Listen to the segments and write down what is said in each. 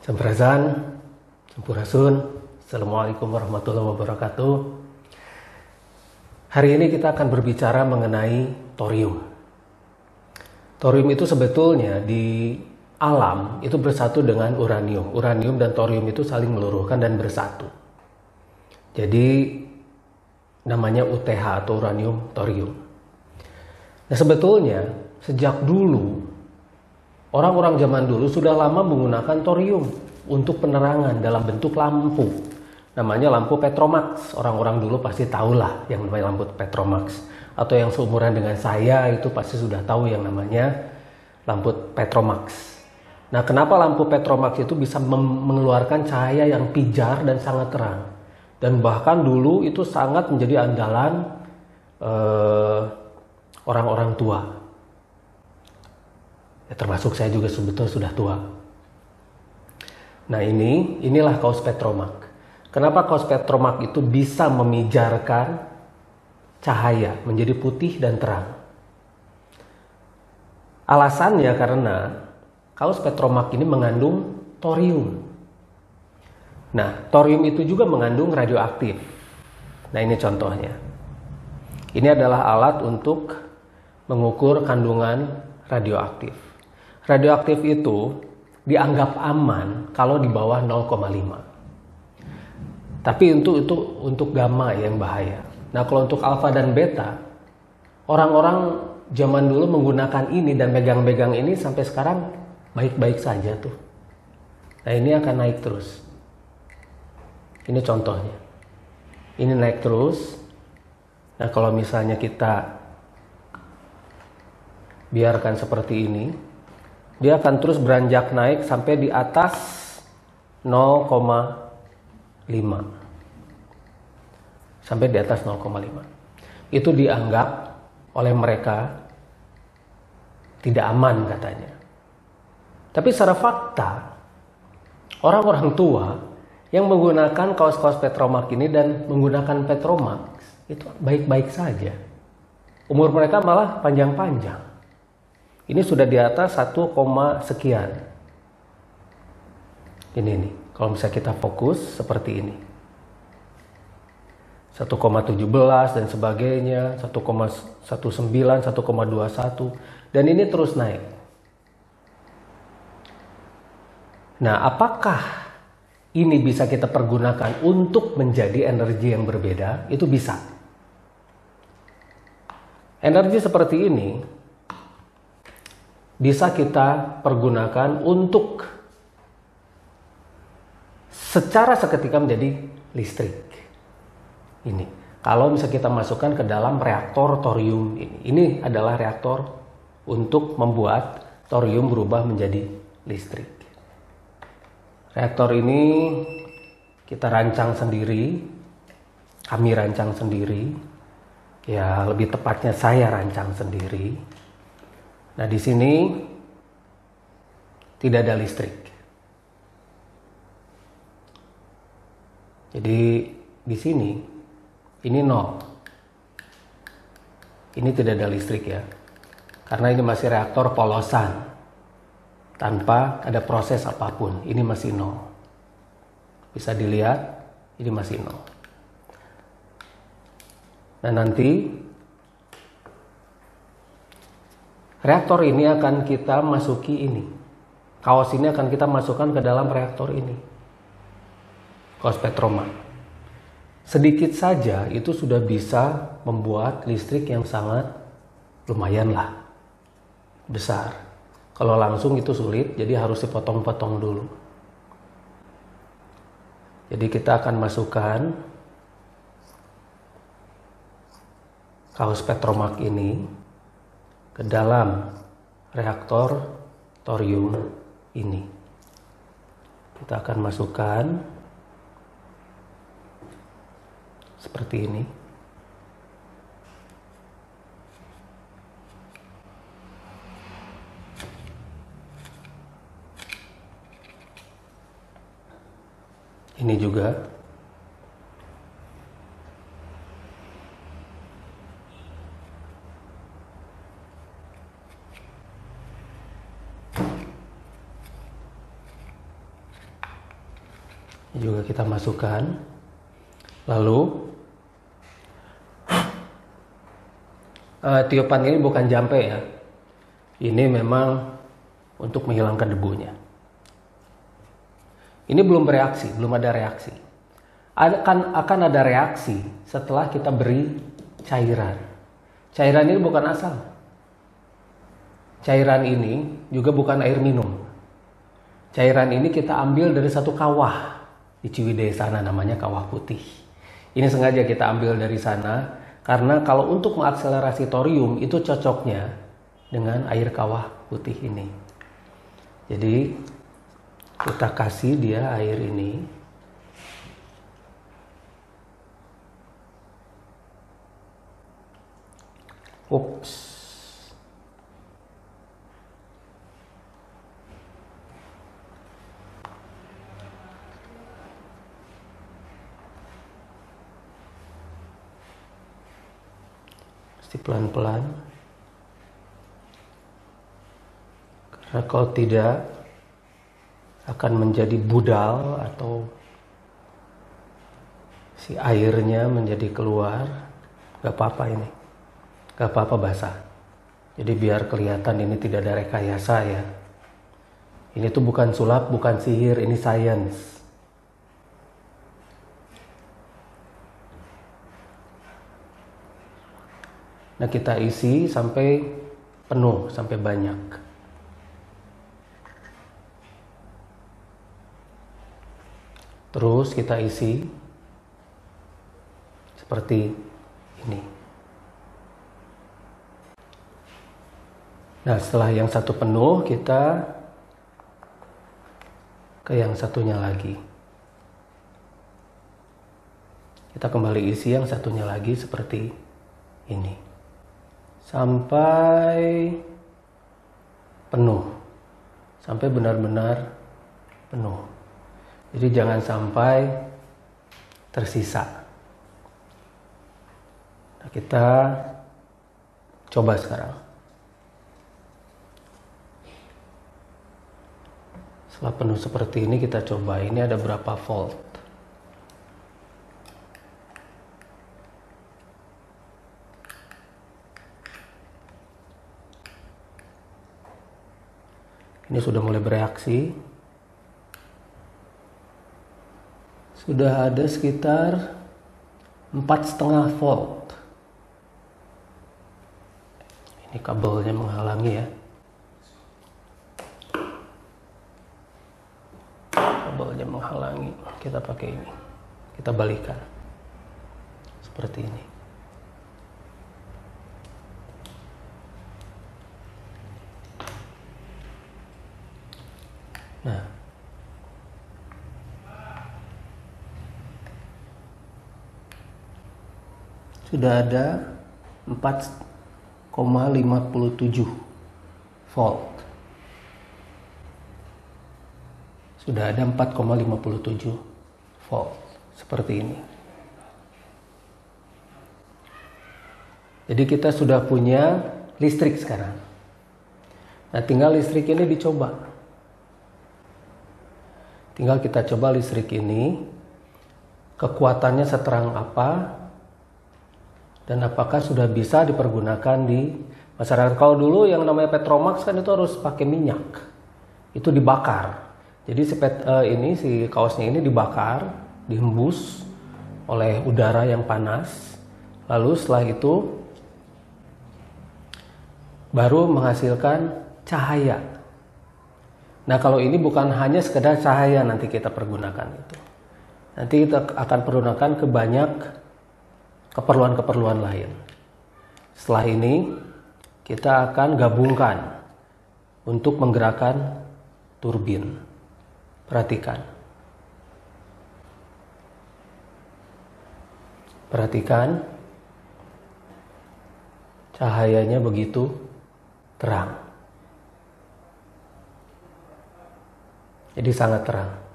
Sampurasun, Sampurasun, Assalamualaikum warahmatullahi wabarakatuh. Hari ini kita akan berbicara mengenai thorium. Thorium itu sebetulnya di alam itu bersatu dengan uranium. Uranium dan thorium itu saling meluruhkan dan bersatu. Jadi namanya UTH atau uranium thorium. Nah sebetulnya sejak dulu orang-orang zaman dulu sudah lama menggunakan thorium untuk penerangan dalam bentuk lampu. Namanya lampu Petromax. Orang-orang dulu pasti tahulah yang namanya lampu Petromax. Atau yang seumuran dengan saya itu pasti sudah tahu yang namanya lampu Petromax. Nah, kenapa lampu Petromax itu bisa mengeluarkan cahaya yang pijar dan sangat terang? Dan bahkan dulu itu sangat menjadi andalan orang-orang tua. Ya, termasuk saya juga sebetulnya sudah tua. Nah inilah kaos Petromax. Kenapa kaos Petromax itu bisa memijarkan cahaya menjadi putih dan terang? Alasannya karena kaos Petromax ini mengandung thorium. Nah, thorium itu juga mengandung radioaktif. Nah, ini contohnya. Ini adalah alat untuk mengukur kandungan radioaktif. Radioaktif itu dianggap aman kalau di bawah 0,5. Tapi untuk gamma yang bahaya. Nah, kalau untuk alfa dan beta, orang-orang zaman dulu menggunakan ini dan megang-megang ini sampai sekarang baik-baik saja tuh. Nah, ini akan naik terus. Ini contohnya. Ini naik terus. Nah, kalau misalnya kita biarkan seperti ini, dia akan terus beranjak naik sampai di atas 0,5. Sampai di atas 0,5. Itu dianggap oleh mereka tidak aman katanya. Tapi secara fakta, orang-orang tua yang menggunakan kaos-kaos Petromax ini dan menggunakan Petromax itu baik-baik saja. Umur mereka malah panjang-panjang. Ini sudah di atas 1, sekian. Ini nih, kalau misalnya kita fokus seperti ini. 1,17 dan sebagainya, 1,19, 1,21 dan ini terus naik. Nah, apakah ini bisa kita pergunakan untuk menjadi energi yang berbeda? Itu bisa. Energi seperti ini bisa kita pergunakan untuk secara seketika menjadi listrik. Ini, kalau misalnya kita masukkan ke dalam reaktor thorium ini adalah reaktor untuk membuat thorium berubah menjadi listrik. Reaktor ini kita rancang sendiri, kami rancang sendiri, ya lebih tepatnya saya rancang sendiri. Nah, di sini tidak ada listrik. Jadi di sini ini 0. Ini tidak ada listrik ya. Karena ini masih reaktor polosan. Tanpa ada proses apapun. Ini masih 0. Bisa dilihat, ini masih 0. Nah, nanti reaktor ini akan kita masuki ini. Kaos ini akan kita masukkan ke dalam reaktor ini. Kaos Petromax. Sedikit saja itu sudah bisa membuat listrik yang sangat lumayan lah. Besar. Kalau langsung itu sulit, jadi harus dipotong-potong dulu. Jadi kita akan masukkan kaos Petromax ini ke dalam reaktor thorium ini. Kita akan masukkan seperti ini. Ini juga. Ini juga kita masukkan. Lalu tiupan ini bukan jampe ya. Ini memang untuk menghilangkan debunya. Ini belum bereaksi, belum ada reaksi. Akan ada reaksi setelah kita beri cairan. Cairan ini bukan asal. Cairan ini juga bukan air minum. Cairan ini kita ambil dari satu kawah di Ciwidey sana, namanya kawah putih. Ini sengaja kita ambil dari sana karena kalau untuk mengakselerasi thorium itu cocoknya dengan air kawah putih ini. Jadi kita kasih dia air ini. Ups. Mesti pelan-pelan. Karena kalau tidak akan menjadi budal atau si airnya menjadi keluar. Gak apa-apa ini, gak apa-apa basah. Jadi biar kelihatan ini tidak ada rekayasa ya. Ini tuh bukan sulap, bukan sihir, ini sains. Nah kita isi sampai penuh, sampai banyak. Terus kita isi seperti ini. Nah setelah yang satu penuh kita ke yang satunya lagi. Kita kembali isi yang satunya lagi seperti ini. Sampai penuh. Sampai benar-benar penuh. Jadi jangan sampai tersisa. Nah, kita coba sekarang. Setelah penuh seperti ini kita coba. Ini ada berapa volt. Ini sudah mulai bereaksi. Sudah ada sekitar 4,5 volt. Ini kabelnya menghalangi ya. Kabelnya menghalangi. Kita pakai ini. Kita balikan. Seperti ini. Nah. Sudah ada 4,57 volt. Sudah ada 4,57 volt. Seperti ini. Jadi kita sudah punya listrik sekarang. Nah tinggal listrik ini dicoba. Tinggal kita coba listrik ini. Kekuatannya seterang apa. Dan apakah sudah bisa dipergunakan di masyarakat. Kalau dulu yang namanya Petromax kan itu harus pakai minyak. Itu dibakar. Jadi si kaosnya ini dibakar, dihembus oleh udara yang panas. Lalu setelah itu baru menghasilkan cahaya. Nah kalau ini bukan hanya sekedar cahaya nanti kita pergunakan itu. Nanti kita akan pergunakan ke banyak keperluan-keperluan lain. Setelah ini kita akan gabungkan untuk menggerakkan turbin. Perhatikan. Perhatikan cahayanya begitu terang. Jadi sangat terang.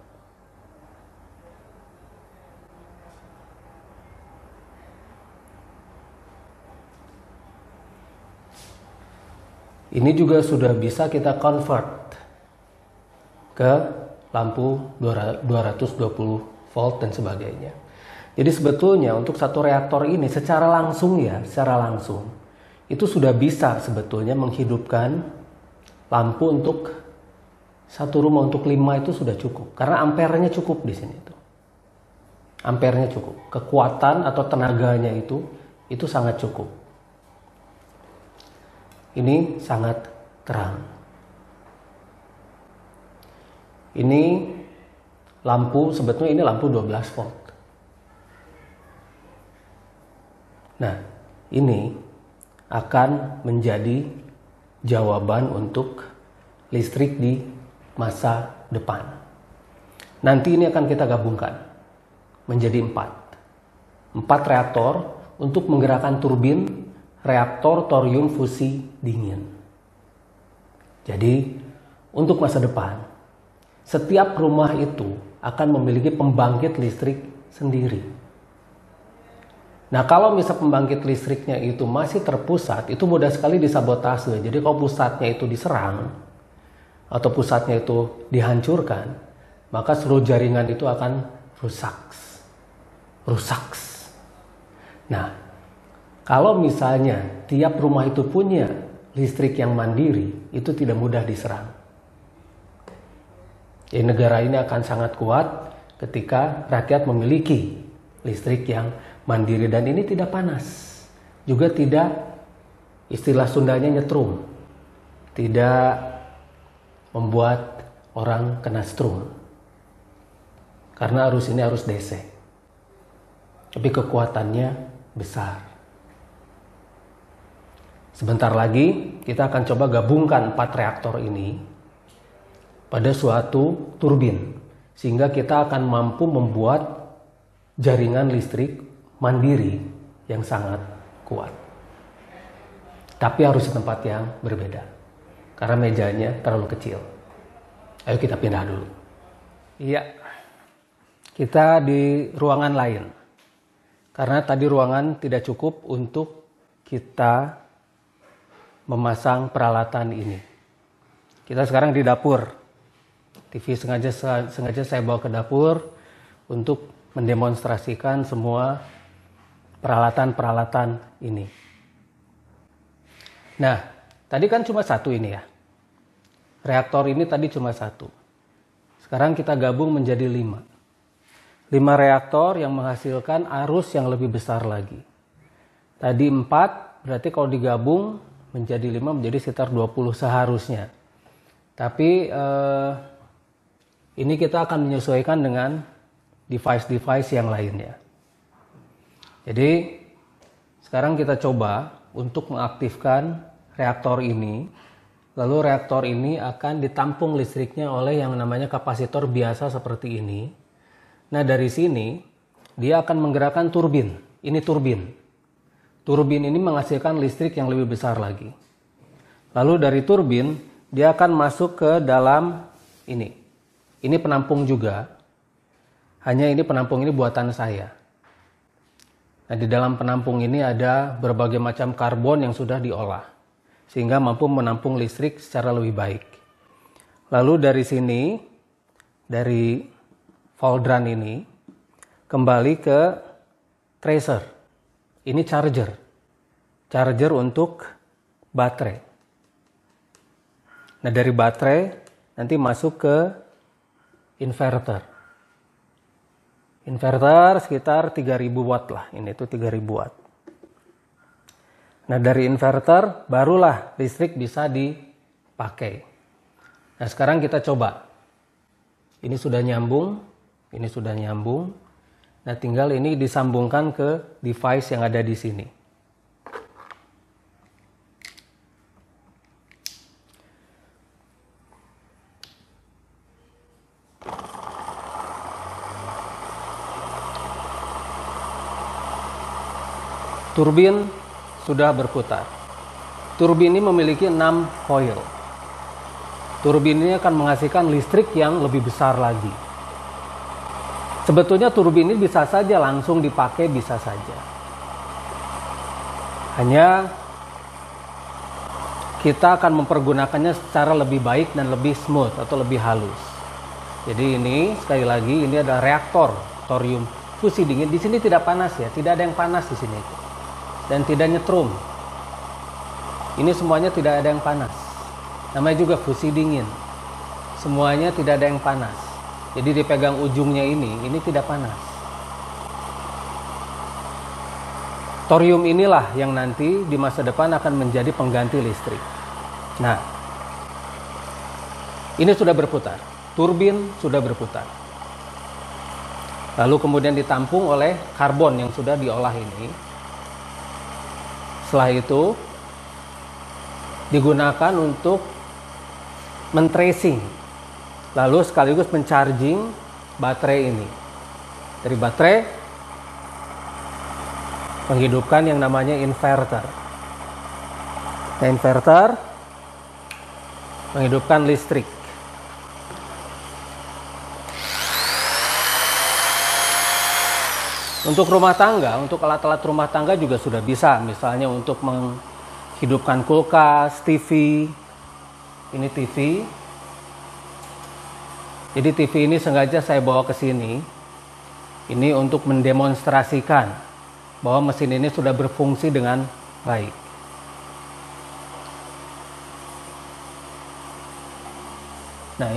Ini juga sudah bisa kita convert ke lampu 220 volt dan sebagainya. Jadi sebetulnya untuk satu reaktor ini secara langsung itu sudah bisa sebetulnya menghidupkan lampu untuk satu rumah untuk 5 itu sudah cukup. Karena ampernya cukup di sini tuh. Ampernya cukup. Kekuatan atau tenaganya itu sangat cukup. Ini sangat terang. Ini lampu, sebetulnya ini lampu 12 volt. Nah, ini akan menjadi jawaban untuk listrik di masa depan. Nanti ini akan kita gabungkan menjadi 4 reaktor untuk menggerakkan turbin reaktor thorium fusi dingin. Jadi, untuk masa depan, setiap rumah itu akan memiliki pembangkit listrik sendiri. Nah, kalau misal pembangkit listriknya itu masih terpusat, itu mudah sekali disabotase. Jadi kalau pusatnya itu diserang atau pusatnya itu dihancurkan, maka seluruh jaringan itu akan rusak. Nah, kalau misalnya tiap rumah itu punya listrik yang mandiri, itu tidak mudah diserang. Jadi negara ini akan sangat kuat ketika rakyat memiliki listrik yang mandiri, dan ini tidak panas, juga tidak, istilah Sundanya, nyetrum, tidak membuat orang kena strum, karena arus ini arus DC, tapi kekuatannya besar. Sebentar lagi kita akan coba gabungkan 4 reaktor ini pada suatu turbin, sehingga kita akan mampu membuat jaringan listrik mandiri yang sangat kuat. Tapi harus di tempat yang berbeda, karena mejanya terlalu kecil. Ayo kita pindah dulu. Iya, kita di ruangan lain, karena tadi ruangan tidak cukup untuk kita memasang peralatan ini. Kita sekarang di dapur. TV sengaja saya bawa ke dapur untuk mendemonstrasikan semua peralatan-peralatan ini. Nah, tadi kan cuma 1 ini ya. Reaktor ini tadi cuma 1. Sekarang kita gabung menjadi 5. 5 reaktor yang menghasilkan arus yang lebih besar lagi. Tadi 4, berarti kalau digabung menjadi 5 menjadi sekitar 20 seharusnya. Tapi ini kita akan menyesuaikan dengan device-device yang lainnya. Jadi sekarang kita coba untuk mengaktifkan reaktor ini. Lalu reaktor ini akan ditampung listriknya oleh yang namanya kapasitor biasa seperti ini. Nah, dari sini dia akan menggerakkan turbin. Ini turbin. Turbin ini menghasilkan listrik yang lebih besar lagi. Lalu dari turbin dia akan masuk ke dalam ini. Ini penampung juga. Hanya ini penampung ini buatan saya. Nah, di dalam penampung ini ada berbagai macam karbon yang sudah diolah, sehingga mampu menampung listrik secara lebih baik. Lalu dari sini, dari Voldran ini, kembali ke tracer. Ini charger. Charger untuk baterai. Nah, dari baterai nanti masuk ke inverter. Inverter sekitar 3000 watt lah. Ini tuh 3000 watt. Nah, dari inverter barulah listrik bisa dipakai. Nah, sekarang kita coba. Ini sudah nyambung. Ini sudah nyambung. Nah, tinggal ini disambungkan ke device yang ada di sini. Turbin sudah berputar. Turbin ini memiliki 6 coil. Turbin ini akan menghasilkan listrik yang lebih besar lagi. Sebetulnya turbin ini bisa saja langsung dipakai, bisa saja. Hanya kita akan mempergunakannya secara lebih baik dan lebih smooth atau lebih halus. Jadi ini sekali lagi ini adalah reaktor thorium fusi dingin. Di sini tidak panas ya, tidak ada yang panas di sini. Dan tidak nyetrum. Ini semuanya tidak ada yang panas. Namanya juga fusi dingin. Semuanya tidak ada yang panas. Jadi dipegang ujungnya ini tidak panas. Thorium inilah yang nanti di masa depan akan menjadi pengganti listrik. Nah, ini sudah berputar. Turbin sudah berputar. Lalu kemudian ditampung oleh karbon yang sudah diolah ini. Setelah itu digunakan untuk men-tracing, lalu sekaligus men-charging baterai ini. Dari baterai menghidupkan yang namanya inverter. Nah, inverter menghidupkan listrik. Untuk rumah tangga, untuk alat-alat rumah tangga juga sudah bisa. Misalnya untuk menghidupkan kulkas, TV. Ini TV. Jadi TV ini sengaja saya bawa ke sini. Ini untuk mendemonstrasikan bahwa mesin ini sudah berfungsi dengan baik. Nah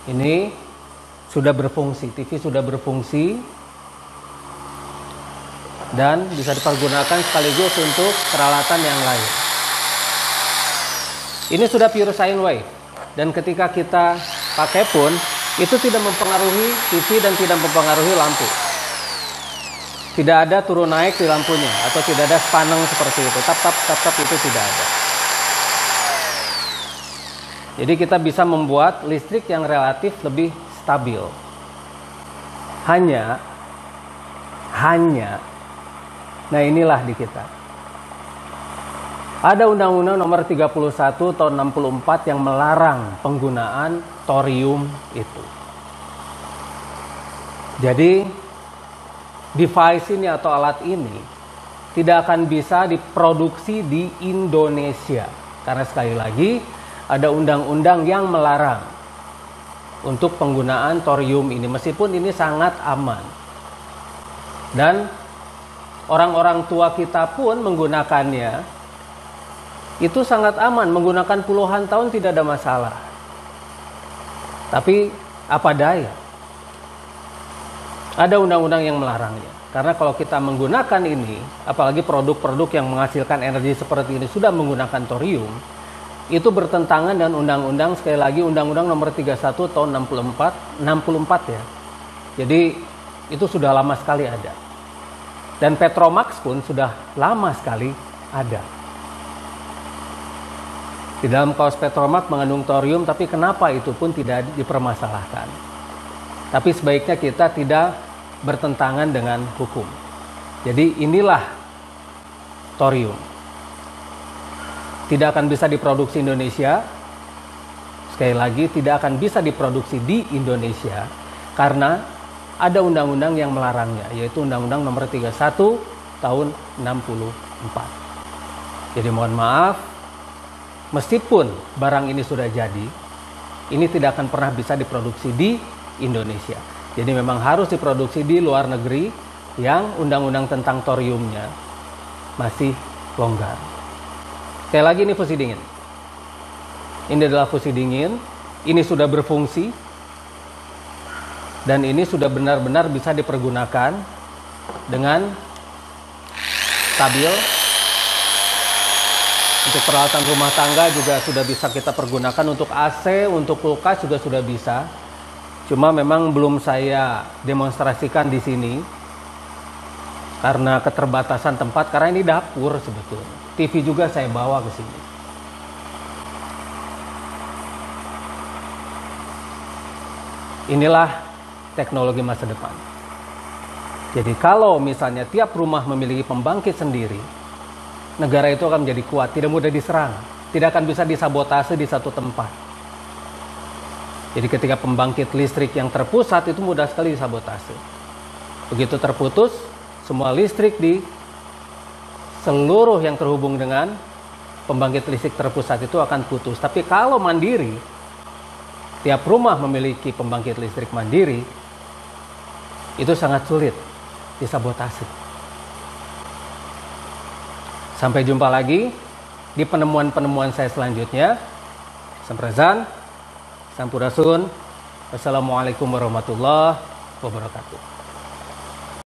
ini sudah berfungsi, TV sudah berfungsi dan bisa dipergunakan sekaligus untuk peralatan yang lain. Ini sudah pure sine wave dan ketika kita pakai pun itu tidak mempengaruhi TV dan tidak mempengaruhi lampu. Tidak ada turun naik di lampunya atau tidak ada spaneng seperti itu. Tap itu tidak ada. Jadi kita bisa membuat listrik yang relatif lebih stabil. Hanya, nah inilah di kita. Ada Undang-Undang Nomor 31 Tahun 64 yang melarang penggunaan thorium itu. Jadi, device ini atau alat ini tidak akan bisa diproduksi di Indonesia. Karena sekali lagi, ada undang-undang yang melarang untuk penggunaan thorium ini, meskipun ini sangat aman. Dan orang-orang tua kita pun menggunakannya, itu sangat aman, menggunakan puluhan tahun tidak ada masalah. Tapi apa daya? Ada undang-undang yang melarangnya. Karena kalau kita menggunakan ini, apalagi produk-produk yang menghasilkan energi seperti ini sudah menggunakan thorium, itu bertentangan dengan undang-undang, sekali lagi Undang-Undang Nomor 31 Tahun 64 ya. Jadi itu sudah lama sekali ada. Dan Petromax pun sudah lama sekali ada. Di dalam kaos Petromax mengandung thorium, tapi kenapa itu pun tidak dipermasalahkan. Tapi sebaiknya kita tidak bertentangan dengan hukum. Jadi inilah thorium. Tidak akan bisa diproduksi Indonesia. Sekali lagi, tidak akan bisa diproduksi di Indonesia karena ada undang-undang yang melarangnya, yaitu Undang-Undang Nomor 31 Tahun 64. Jadi mohon maaf, meskipun barang ini sudah jadi, ini tidak akan pernah bisa diproduksi di Indonesia. Jadi memang harus diproduksi di luar negeri yang undang-undang tentang thoriumnya masih longgar. Sekali lagi, ini fusi dingin. Ini adalah fusi dingin. Ini sudah berfungsi. Dan ini sudah benar-benar bisa dipergunakan dengan stabil. Untuk peralatan rumah tangga juga sudah bisa kita pergunakan. Untuk AC, untuk kulkas juga sudah bisa. Cuma memang belum saya demonstrasikan di sini. Karena keterbatasan tempat, karena ini dapur sebetulnya. TV juga saya bawa ke sini. Inilah teknologi masa depan. Jadi kalau misalnya tiap rumah memiliki pembangkit sendiri, negara itu akan menjadi kuat, tidak mudah diserang, tidak akan bisa disabotase di satu tempat. Jadi ketika pembangkit listrik yang terpusat itu mudah sekali disabotase. Begitu terputus, semua listrik di seluruh yang terhubung dengan pembangkit listrik terpusat itu akan putus. Tapi kalau mandiri, tiap rumah memiliki pembangkit listrik mandiri, itu sangat sulit disabotase. Sampai jumpa lagi di penemuan-penemuan saya selanjutnya. Sampurasun, Sampurasun. Wassalamualaikum warahmatullahi wabarakatuh.